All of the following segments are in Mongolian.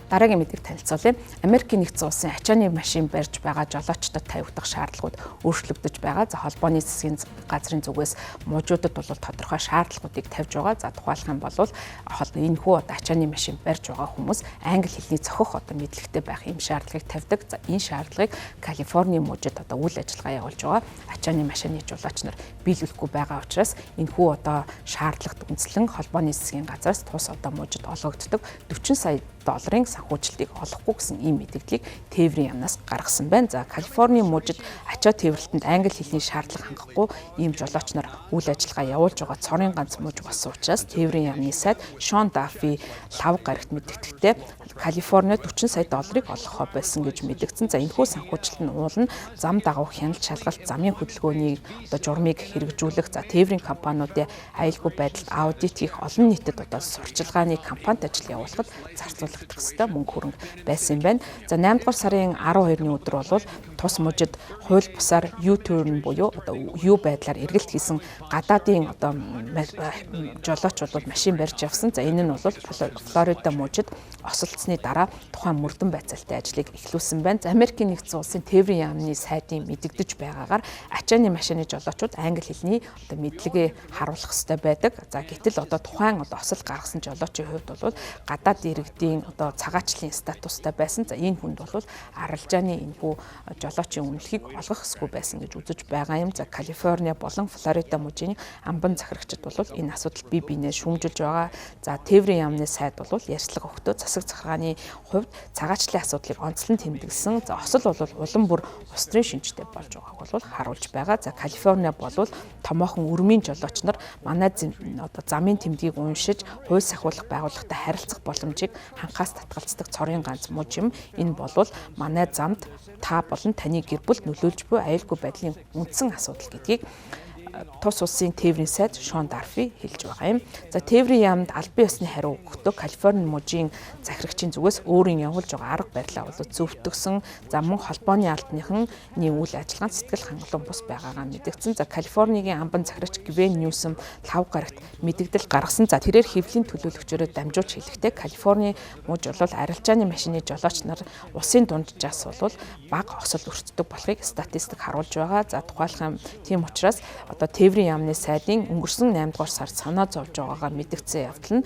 Дараагийн мэдээг танилцуулъя. Америкийн нэгдсэн улсын ачааны машин барьж байгаа жолоочдод тавигдах шаардлагууд өөрчлөгдөж байгаа. За холбооны засгийн газрын зүгээс мужуудад бол тодорхой шаардлагуудыг тавьж байгаа. За тухайлах юм бол энэхүү ачааны машин барьж байгаа хүмүүс англи хэлний зохих мэдлэгтэй байх юм шаардлагыг тавьдаг. За энэ шаардлагыг Калифорни мужид үйл ажиллагаа явуулж байгаа. Ачааны машины жолооч нар биелүүлэхгүй байгаа учраас энэхүү шаардлагад үндэслэн холбооны засгийн газраас тус мужид олгогддог 40 сая долларын санхүүжилтийг олохгүй гэсэн ийм мэдээллийг тээврийн яамнаас гаргасан байна. За Калифорни мужид ачаа тээвэрлэлтэнд англи хэлний шаардлага хангахгүй ийм жолооч нар үйл ажиллагаа явуулж байгаа цорын ганц муж болсон учраас тээврийн яамны сайд Шон Даффи лав гарагт мэдэгдэхдээ Калифорнид 40 сая долларыг олгохоо байсан гэж мэдэгдсэн. За энэхүү санхүүжилт нь уулна зам дагавх хяналт шалгалт замын хөдөлгөөний журмыг хэрэгжүүлэх за тээврийн компаниудын аюулгүй байдалд аудит хийх олон нийтэд сурчилгааны кампанит ажил явуулахад зарцуулагдах ёстой мөнгө хөрөнгө байсан юм байна. За 8 дугаар сарын 12-ны өдөр бол тус мужид хууль бусаар U-turn буюу U байдлаар эргэлт хийсэн гадаадын жолооч бол машин барьж явсан. За энэ нь бол Флорида мужид осолцсны дараа тухайн мөрдөн байцаалтай ажлыг эхлүүлсэн байна. За Америкийн нэгдсэн улсын тээврийн яамны сайдын мэдэгдэж байгаагаар ачааны машины жолоочууд англи хэлний мэдлэгээ харуулах ёстой байдаг. За гэтэл тухайн осол гаргасан жолоочийн хувьд бол гадаад иргэдийн цагаачлалын статустай байсан. За энэ хүнд бол арилжааны энэхүү жолоочийн үнэлгийг олгох ёсгүй байсан гэж үзэж байгаа юм. За Калифорни болон Флорида мужийн амбан захирагчид бол энэ асуудал бие биенээ шүүмжилж байгаа. За тээврийн яамны сайд бол ярьцлага өгтөө засаг захиргааны хувьд цагаачлалын асуудлыг онцлон тэмдэглэсэн. За осол бол улам бүр устрын шинжтэй болж байгааг бол харуулж байгаа. За Калифорни бол томоохон өрмийн жолооч нар манай замын тэмдгийг уншиж хууль сахиулах байгууллагатай харилцах боломжийг ханхаас татгалздаг цорын ганц муж юм. Энэ бол манай замд та болон таны гэр бүлд нөлөөлж буй аюулгүй байдлын үндсэн асуудал гэдгийг тус улсын тээврийн сайд Шон Даффи хэлж байгаа юм. За тээврийн яамд албан ёсны хариу өгөхдөө Калифорни мужийн захирагчийн зүгээс өөрийн явуулж байгаа арга барилаа бол зөвтгсөн. За мөн холбооны албаныхан үйл ажиллагаанд сэтгэл хангалуун бус байгаагаа мэдгдсэн. За Калифорнигийн амбан захирагч Гвен Ньюсом лав гарагт мэдэгдэл гаргасан. За тэрээр хэвлэлийн төлөөлөгчөөрөө дамжуулж хэлэхдээ Калифорни муж бол арилжааны машины жолооч нар усын дунджаас бол бага осол өртдөг болохыг статистик харуулж байгаа. За тухайлах юм тийм учраас тээврийн яамны сайдын өнгөрсөн 8 дугаар сард санаа зовж байгаагаа мэдгдсэн явдал нь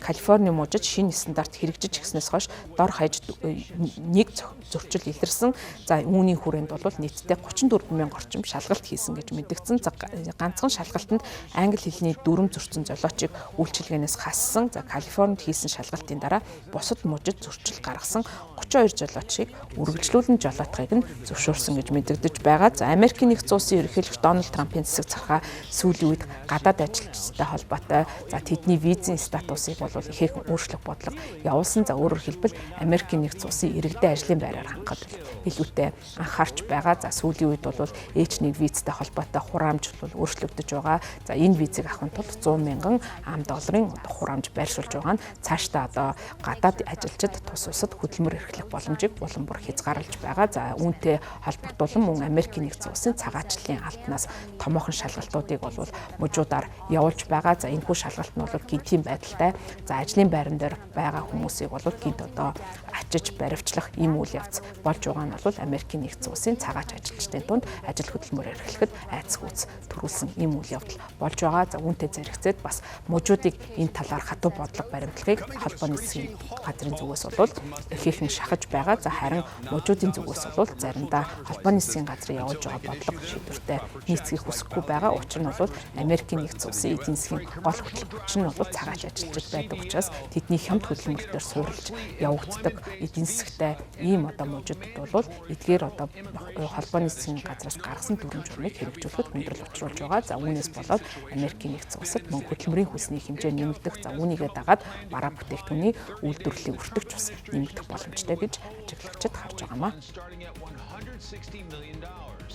Калифорни мужид шинэ стандарт хэрэгжиж ирснээс хойш дор хаяж нэг зөрчил илэрсэн. За үүний хүрээнд бол нийтдээ 34,000 орчим шалгалт хийсэн гэж мэдгдсэн. За ганцхан шалгалтанд англи хэлний дүрм зөрчсөн жолоочийг үйлчилгээнээс хассан. За Калифорнид хийсэн шалгалтын дараа бусад мужид зөрчил гаргасан 32 жолоочийг үргэлжлүүлэн жолоотхыг нь зөвшөөрсөн гэж мэдэгдэж байгаа. За Америкийн нэгдсэн улсын ерөнхийлөгч Дональд Трампын засаг захиргаа сүүлийн үед гадаад ажилчдтай холбоотой за тэдний визийн статусыг бол ихээхэн өөрчлөх бодлого явуулсан. За өөрөөр хэлбэл Америкийн нэгдсэн улсын иргэдийн ажлын байраар хангахад илүүтэй анхаарч байгаа. За сүүлийн үед бол H1 визтэй холбоотой хураамж бол өөрчлөгдөж байгаа. За энэ визийг авахын тулд 100,000 $10 хураамж байршуулж байгаа нь цаашдаа гадаад ажилчид тус улсад хөдөлмөр эрхлэх боломжийг улам бүр хязгаарлаж байгаа. За үүнтэй холбогдуулан мөн Америкийн нэгдсэн улсын цагаачлалын албанаас томоохон шалгалтуудыг бол мужуудаар явуулж байгаа. За энэхүү шалгалт нь бол гинтийн байдалтай. За ажлын байран дээр байгаа хүмүүсийг бол гинт ачиж баривчлах ийм үйл явц болж байгаа нь бол Америкийн нэгдсэн улсын цагаач ажилчдын дунд ажил хөдөлмөр эрхлэхэд айц гүйц төрүүлсэн ийм үйл явдал болж байгаа. За үүнтэй зэрэгцээд бас мужуудыг энэ талаар хатуу бодлого баримтлагыг холбооны засгийн газрын зүгээс бол ихээхэн шахаж байгаа. За харин мужуудын зүгээс бол заримдаа холбооны засгийн газрын явуулж байгаа бодлого шийдвэртэй нийцгийг хүсэхгүй байгаа. Учир нь бол Америкийн нэгдсэн улсын эдийн засгийн гол хөтөлбөрч нь бол цагаач ажилчид байдаг учраас тэдний хямд хөдөлмөр дээр суурилж явагддаг эдийн засгтай ийм мужуудад бол эдгээр холбооны засгийн газраас гаргасан дүрм журмыг хэрэгжүүлэхэд хүндрэл учруулж байгаа. За үүнээс болоод Америкийн нэгдсэн улсад мөн хөдөлмөрийн хүсний хэмжээ нэмэгдэх. За үүнийгээ дагаад бараа бүтээгдэхүүний үйлдвэрлэлийн өртөгч бас нэмэгдэх боломжтой гэж ажиглагчид харж байгаамаа.